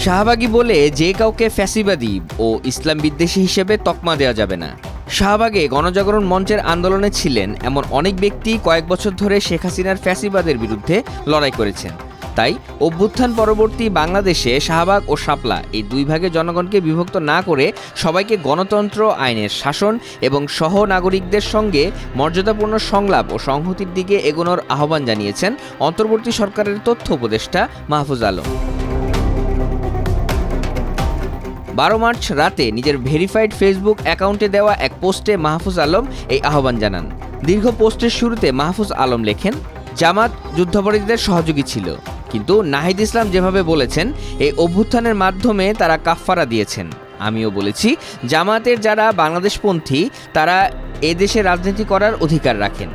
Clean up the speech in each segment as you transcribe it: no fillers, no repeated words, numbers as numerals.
শাহবাগী বলে যে কাউকে ফ্যাসিবাদী ও ইসলাম বিদ্বেষী হিসেবে তকমা দেওয়া যাবে না। শাহবাগে গণজাগরণ মঞ্চের আন্দোলনে ছিলেন এমন অনেক ব্যক্তি কয়েক বছর ধরে শেখ হাসিনার ফ্যাসিবাদের বিরুদ্ধে লড়াই করেছেন। তাই অভ্যুত্থান পরবর্তী বাংলাদেশে শাহবাগ ও শাপলা এই দুই ভাগে জনগণকে বিভক্ত না করে সবাইকে গণতন্ত্র, আইনের শাসন এবং সহ নাগরিকদের সঙ্গে মর্যাদাপূর্ণ সংলাপ ও সংহতির দিকে এগোনোর আহ্বান জানিয়েছেন অন্তর্বর্তী সরকারের তথ্য উপদেষ্টা মাহফুজ আলম। 12 মার্চ রাতে নিজের ভেরিফাইড ফেসবুক অ্যাকাউন্টে দেওয়া এক পোস্টে মাহফুজ আলম এই আহ্বান জানান। দীর্ঘ পোস্টের শুরুতে মাহফুজ আলম লেখেন, জামাত যুদ্ধাপরাধীদের সহযোগী ছিল, কিন্তু নাহিদ ইসলাম যেভাবে বলেছেন এই অভ্যুত্থানের মাধ্যমে তারা কাফফারা দিয়েছেন। আমিও বলেছি, জামায়াতের যারা বাংলাদেশপন্থী তারা এদেশে রাজনীতি করার অধিকার রাখেন।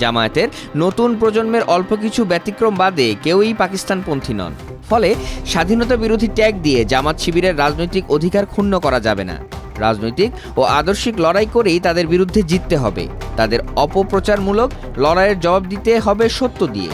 জামায়াতের নতুন প্রজন্মের অল্প কিছু ব্যতিক্রম বাদে কেউই পাকিস্তানপন্থী নন। ফলে স্বাধীনতা বিরোধী ট্যাগ দিয়ে জামাত শিবিরের রাজনৈতিক অধিকার ক্ষুণ্ণ করা যাবে না। রাজনৈতিক ও আদর্শিক লড়াই করেই তাদের বিরুদ্ধে জিততে হবে। তাদের অপপ্রচারমূলক লড়াইয়ের জবাব দিতে হবে সত্য দিয়ে।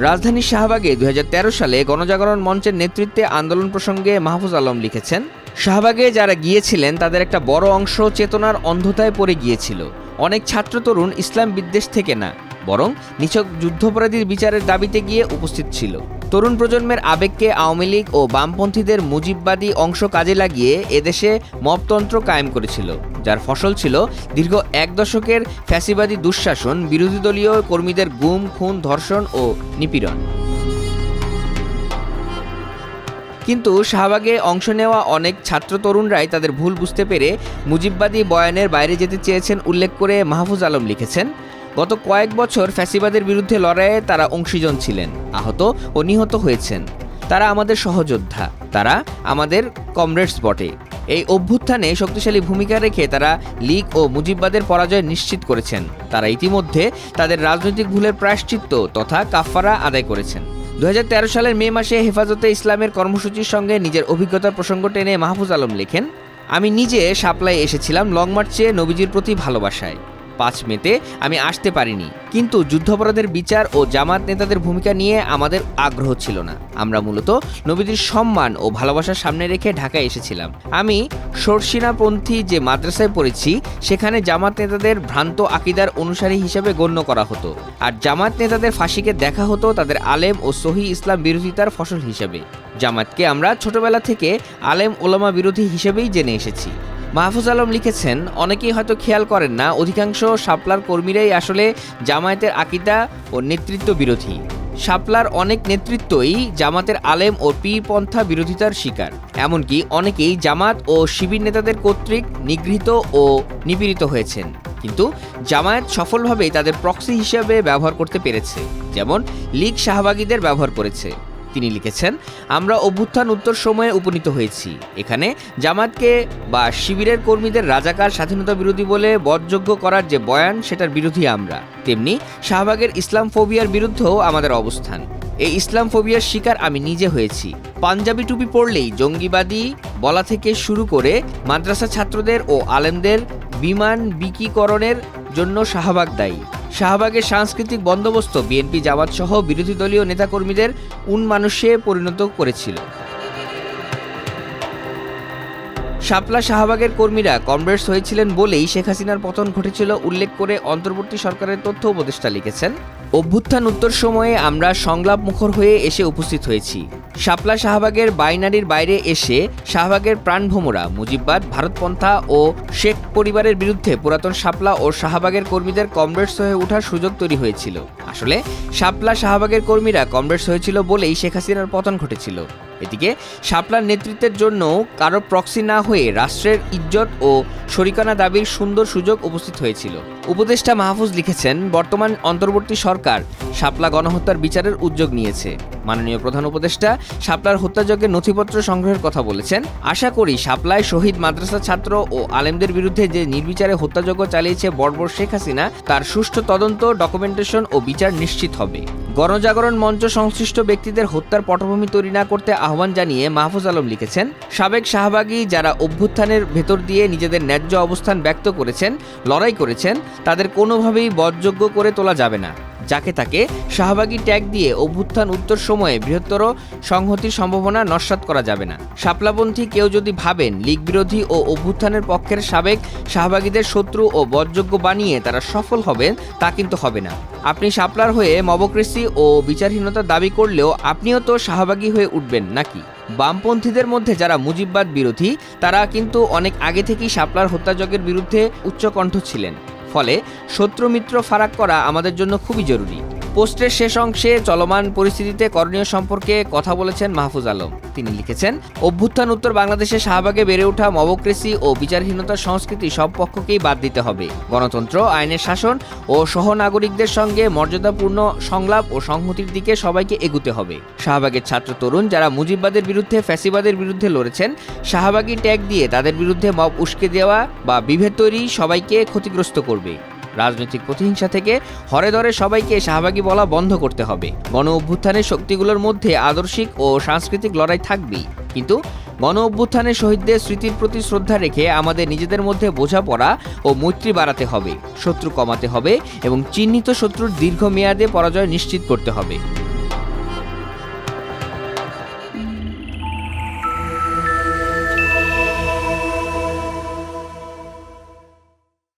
রাজধানীর শাহবাগে 2013 সালে গণজাগরণ মঞ্চের নেতৃত্বে আন্দোলন প্রসঙ্গে মাহফুজ আলম লিখেছেন, শাহবাগে যারা গিয়েছিলেন তাদের একটা বড় অংশ চেতনার অন্ধতায় পড়ে গিয়েছিল। অনেক ছাত্র তরুণ ইসলাম বিদ্বেষ থেকে না, বরং নিছক যুদ্ধাপরাধীর বিচারের দাবিতে গিয়ে উপস্থিত ছিল। তরুণ প্রজন্মের আবেগকে আওয়ামী লীগ ও বামপন্থীদের মুজিববাদী অংশ কাজে লাগিয়ে এদেশে মবতন্ত্র কায়েম করেছিল, যার ফসল ছিল দীর্ঘ 1 দশকের ফ্যাসিবাদী দুঃশাসন, বিরোধী দলীয় কর্মীদের গুম, খুন, ধর্ষণ ও নিপীড়ন। কিন্তু শাহবাগে অংশ নেওয়া অনেক ছাত্র তরুণরাই তাদের ভুল বুঝতে পেরে মুজিববাদী বয়ানের বাইরে যেতে চেয়েছেন উল্লেখ করে মাহফুজ আলম লিখেছেন, গত কয়েক বছর ফ্যাসিবাদের বিরুদ্ধে লড়াইয়ে তারা অংশীজন ছিলেন, আহত ও নিহত হয়েছেন। তারা আমাদের সহযোদ্ধা, তারা আমাদের কমরেডস বটে। এই অভ্যুত্থানে শক্তিশালী ভূমিকা রেখে তারা লীগ ও মুজিববাদের পরাজয় নিশ্চিত করেছেন। তারা ইতিমধ্যে তাদের রাজনৈতিক ভুলের প্রায়শ্চিত্ত তথা কাফফারা আদায় করেছেন। 2013 সালের মে মাসে হেফাজতে ইসলামের কর্মসূচির সঙ্গে নিজের অভিজ্ঞতার প্রসঙ্গ টেনে মাহফুজ আলম লেখেন, আমি নিজে শাপলায় এসেছিলাম লং মার্চে নবীজির প্রতি ভালোবাসায়। 5 মেতে আমি আসতে পারিনি, কিন্তু যুদ্ধাপরাধের বিচার ও জামাত নেতাদের ভূমিকা নিয়ে আমাদের আগ্রহ ছিল না। আমরা মূলত নবীজির সম্মান ও ভালোবাসার সামনে রেখে ঢাকায় এসেছিলাম। আমি শর্ষিনাপন্থী যে মাদ্রাসায় পড়েছি সেখানে জামাত নেতাদের ভ্রান্ত আকিদার অনুসারী হিসেবে গণ্য করা হতো, আর জামাত নেতাদের ফাঁসিকে দেখা হতো তাদের আলেম ও সহি ইসলাম বিরোধিতার ফসল হিসেবে। জামাতকে আমরা ছোটবেলা থেকে আলেম ওলামা বিরোধী হিসেবেই জেনে এসেছি। মাহফুজ আলম লিখেছেন, অনেকেই হয়তো খেয়াল করেন না, অধিকাংশ শাপলার কর্মীরাই আসলে জামায়াতের আকিদা ও নেতৃত্ব বিরোধী। শাপলার অনেক নেতৃত্বই জামাতের আলেম ও পীরপন্থা বিরোধিতার শিকার। এমনকি অনেকেই জামাত ও শিবির নেতাদের কর্তৃক নিগৃহীত ও নিপীড়িত হয়েছেন, কিন্তু জামায়াত সফলভাবেই তাদের প্রক্সি হিসেবে ব্যবহার করতে পেরেছে, যেমন লীগ শাহবাগীদের ব্যবহার করেছে। তিনি লিখেছেন, আমরা অভ্যুত্থান উত্তর সময়ে উপনীত হয়েছি। এখানে জামাতকে বা শিবিরের কর্মীদের রাজাকার, স্বাধীনতা বিরোধী বলে বদযোগ্য করার যে বয়ান, সেটার বিরোধী আমরা। তেমনি শাহবাগের ইসলাম ফোবিয়ার বিরুদ্ধেও আমাদের অবস্থান। এই ইসলাম ফোবিয়ার শিকার আমি নিজে হয়েছি। পাঞ্জাবি টুপি পরলেই জঙ্গিবাদী বলা থেকে শুরু করে মাদ্রাসা ছাত্রদের ও আলেমদের বিমান বিকিকরণের জন্য শাহবাগ দায়ী। শাহবাগের সাংস্কৃতিক বন্দোবস্ত বিএনপি, জামাত সহ বিরোধী দলীয় নেতাকর্মীদের উন্মানুষে পরিণত করেছিল। শাপলা শাহবাগের কর্মীরা কমরেডস হয়েছিলেন বলেই শেখ হাসিনার পতন ঘটেছিল উল্লেখ করে অন্তর্বর্তী সরকারের তথ্য উপদেষ্টা লিখেছেন, অভ্যুত্থান উত্তর সময়ে আমরা সংলাপ মুখর হয়ে এসে উপস্থিত হয়েছি। শাপলা শাহবাগের বাইনারির বাইরে এসে শাহবাগের প্রাণভোমরা মুজিববাদ, ভারতপন্থা ও শেখ পরিবারের বিরুদ্ধে পুরাতন শাপলা ও শাহবাগের কর্মীদের কমরেডস হয়ে ওঠার সুযোগ তৈরি হয়েছিল। আসলে শাপলা শাহবাগের কর্মীরা কমরেডস হয়েছিল বলেই শেখ হাসিনার পতন ঘটেছিল। এদিকে শাপলার নেতৃত্বের জন্য কারো প্রক্সি না হয়ে রাষ্ট্রের ইজ্জত ও শরিকানা দাবির সুন্দর সুযোগ উপস্থিত হয়েছিল। উপদেষ্টা মাহফুজ লিখেছেন, বর্তমান অন্তর্বর্তী সরকার শাপলা গণহত্যার বিচারের উদ্যোগ নিয়েছে। মাননীয় প্রধান উপদেষ্টা শাপলার হত্যাযজ্ঞের নথিপত্র সংগ্রহের কথা বলেছেন। আশা করি শাপলায় শহীদ মাদ্রাসা ছাত্র ও আলেমদের বিরুদ্ধে যে নির্বিচারে হত্যাযজ্ঞ চালিয়েছে বর্বর শেখ হাসিনা, তার সুষ্ঠু তদন্ত, ডকুমেন্টেশন ও বিচার নিশ্চিত হবে। গণজাগরণ মঞ্চ সংশ্লিষ্ট ব্যক্তিদের হত্যার পটভূমি তৈরি না করতে আহ্বান জানিয়ে মাহফুজ আলম লিখেছেন, সাবেক শাহবাগী যারা অভ্যুত্থানের ভেতর দিয়ে নিজেদের ন্যায্য অবস্থান ব্যক্ত করেছেন, লড়াই করেছেন, তাদের কোনোভাবেই বধযোগ্য করে তোলা যাবে না। যাকে তাকে শাহবাগী ট্যাগ দিয়ে অভ্যুত্থান উত্তর সময়ে বৃহত্তর সংহতির সম্ভাবনা নস্যাৎ করা যাবে না। শাপলাপন্থী কেউ যদি ভাবেন লীগ বিরোধী ও অভ্যুত্থানের পক্ষের সাবেক শাহবাগীদের শত্রু ও বধযোগ্য বানিয়ে তারা সফল হবেন, তা কিন্তু হবে না। আপনি শাপলার হয়ে মবক্রেসি ও বিচারহীনতার দাবি করলেও আপনিও তো শাহবাগী হয়ে উঠবেন নাকি? বামপন্থীদের মধ্যে যারা মুজিববাদ বিরোধী তারা কিন্তু অনেক আগে থেকেই শাপলার হত্যাযজ্ঞের বিরুদ্ধে উচ্চকণ্ঠ ছিলেন। ফলে শত্রু মিত্র ফারাক করা আমাদের জন্য খুবই জরুরি। পোস্টের শেষ অংশে চলমান পরিস্থিতিতে করণীয় সম্পর্কে কথা বলেছেন মাহফুজ আলম। তিনি লিখেছেন, অভ্যুত্থান উত্তর বাংলাদেশে শাহবাগে বেড়ে ওঠা মবক্রেসি ও বিচারহীনতার সংস্কৃতি সব পক্ষকেই বাদ দিতে হবে। গণতন্ত্র, আইনের শাসন ও সহনাগরিকদের সঙ্গে মর্যাদাপূর্ণ সংলাপ ও সংহতির দিকে সবাইকে এগুতে হবে। শাহবাগের ছাত্র তরুণ যারা মুজিববাদের বিরুদ্ধে, ফ্যাসিবাদের বিরুদ্ধে লড়েছেন, শাহবাগী ট্যাগ দিয়ে তাদের বিরুদ্ধে মব উস্কে দেওয়া বা বিভেদ তৈরি সবাইকে ক্ষতিগ্রস্ত করবে। রাজনৈতিক প্রতিহিংসা থেকে হরে ধরে সবাইকে শাহবাগী বলা বন্ধ করতে হবে। গণ অভ্যুত্থানের শক্তিগুলোর মধ্যে আদর্শিক ও সাংস্কৃতিক লড়াই থাকবেই, কিন্তু গণ অভ্যুত্থানের শহীদদের স্মৃতির প্রতি শ্রদ্ধা রেখে আমাদের নিজেদের মধ্যে বোঝাপড়া ও মৈত্রী বাড়াতে হবে, শত্রু কমাতে হবে এবং চিহ্নিত শত্রুর দীর্ঘমেয়াদে পরাজয় নিশ্চিত করতে হবে।